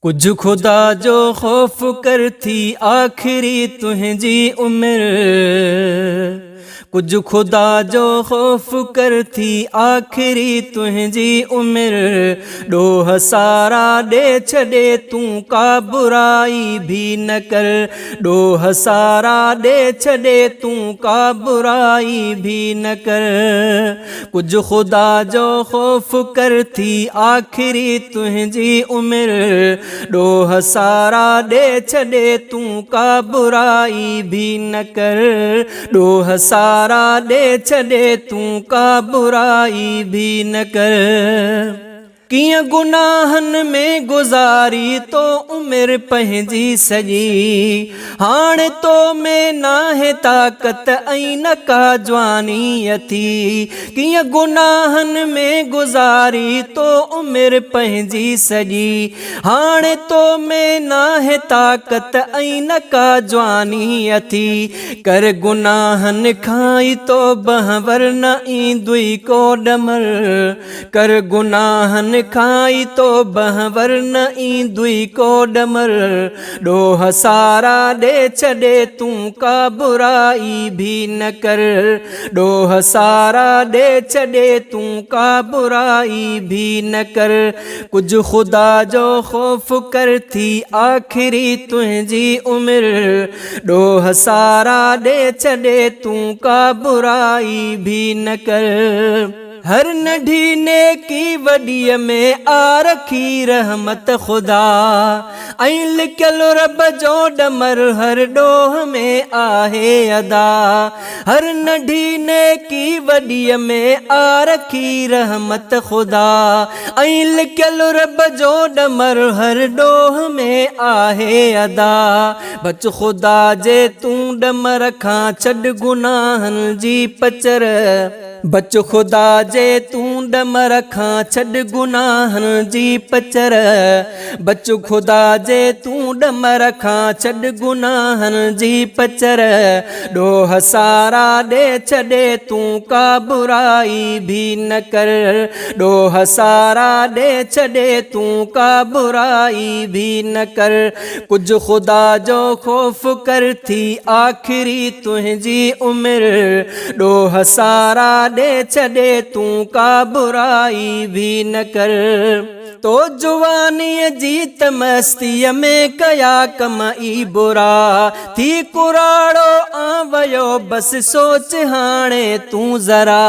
कुछ खुदा जो खौफ कर थी आखिरी तुझी उम्र, कुछ खुदा जो खौफ कर थी आखिरी तुझी उम्र। डोह सारा दे छड़े तू का बुराई भी न कर, डोह सारा दे छड़े तू का बुराई भी न कर। कुछ खुदा जो खौफ कर थी आखिरी तुझी उम्र, डोह सारा दे छड़े तू का बुराई भी न कर, डोह सारा दे छड़े तू का बुराई भी न कर। किया गुनाहन में गुजारी तो उम्र पंहिंजी सजी, हाण तो में ना है ताकत ऐं न का जवानी अथी। किया गुनाहन में गुजारी तो उम्र पंहिंजी सजी, हाण तो में ना है ताकत ऐं न का जवानी अथी। कर गुनाहन खाई तो बहवर न ईंदुई को डमर, कर गुनाहन खाई तो बहवर न ईंदुई को डमर। डोह सारा दे छड़े तू का बुराई भी न कर, डोह सारा दे छड़े तू का बुराई भी न कर। कुछ खुदा जो खौफ कर थी आखिरी तुझी उम्र, डोह सारा दे छड़े तू का बुराई भी न कर। हर नढ़ी नेकी वॾीअ में आ रखी रहमत खुदा, ऐं लिखियल रब जो डमर हर डोह में आहे अदा। हर नढ़ी नेकी वॾीअ में आ रखी रहमत खुदा, ऐं लिखियल रब जो डमर हर डोह में आहे अदा। बच खुदा जे तू डमर खां छॾ गुनाहन जी पचर, बच खुदा जे तू डमर खां छॾ गुनाहन जी पचर। बच खुदा जे तू डमर खां छॾ गुनाहन जी पचर। डोह सारा दे छड़े तू का बुराई भी न कर, डोह सारा दे छड़े तू का बुराई भी न कर। कुछ खुदा जो खौफ कर थी आखिरी तुझी उम्र, डोह सारा दे छड़े तू का बुराई भी न कर। तो जुवानी जीत मस्तीअ में कया कम ई बुरा, थी कुराड़ो आ वयो बस सोच हाणे तू जरा।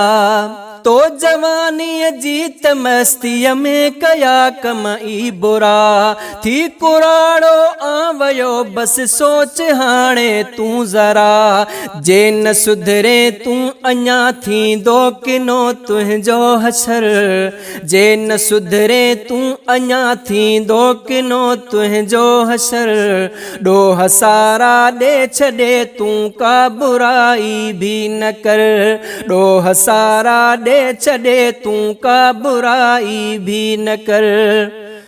तो जवानी जीत मस्तीअ में कया कम ई बुरा, थी कुराड़ो आ वयो बस सोच हाणे तू जरा। जे न सुधरे तू अञा थींदो किनो तुंहिंजो हशर, जे न सुधरे तू अञा थींदो किनो तुंहिंजो हशर। डोह सारा दे छड़े तू का बुराई भी न कर, डोह सारा दे छड़े तू का बुराई भी न कर।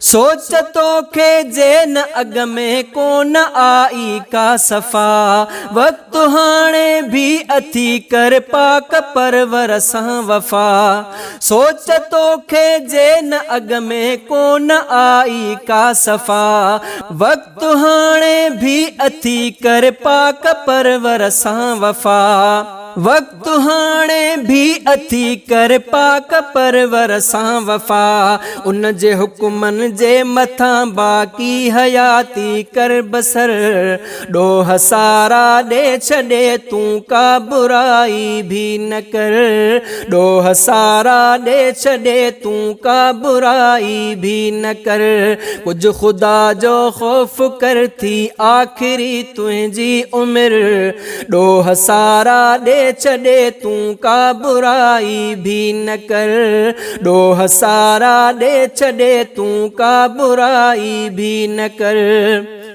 सोच तोखे जे न अग में कोन आई का सफ़ा, वक्त हाणे भी अथी कर पाक परवर सां वफ़ा। सोच तोखे जे न अग में कोन आई का सफ़ा, वक्त हाणे भी अथी कर पाक परवर सां वफ़ा। वक्त हाणे भी अथी कर पाक परवर सां वफ़ा। उन जे हुक्मन जे मथां बाक़ी हयाती कर बसर, डोह सारा दे छड़े तू का बुराई भी न कर, डोह सारा दे छड़े तू का बुराई भी न कर। कुछ खुदा जो खौफ कर थी आखिरी तुझी उम्र, डोह सारा दे छड़े तू का बुराई भी न कर, डोह सारा दे छड़े तू का बुराई भी न कर।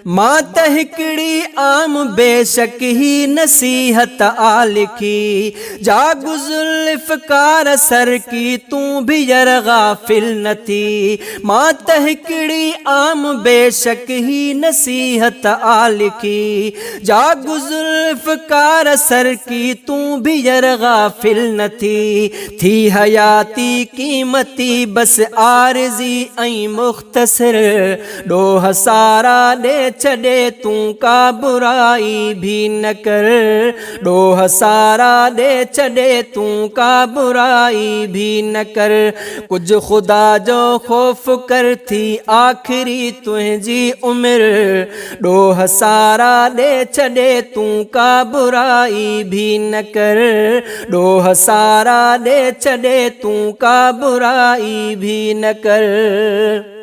मां त हिकिड़ी आम बेशक ही नसीहत आलिखी जा गुज़ुल्फ़कार सर की तूं भी यर गाफिल न थी। मां त हिकिड़ी आम बेशक ही नसीहत आलिखी जा गुज़ुल्फ़कार सर की तूं भी यर गाफिल न थी हयाती कीमती बस आरज़ी ऐं मुख़्तसिर ॾोह सारा ॾे छॾे तूं का बुराई भी न कर ॾोह सारा ॾे छॾे तूं का बुराई भी न कर कुछ खुदा जो ख़ौफ़ कर थी आख़िरी तुंहिंजी उम्र ॾोह सारा ॾे छॾे तूं का बुराई भी न कर ॾोह सारा ॾे छॾे तूं का बुराई भी न कर।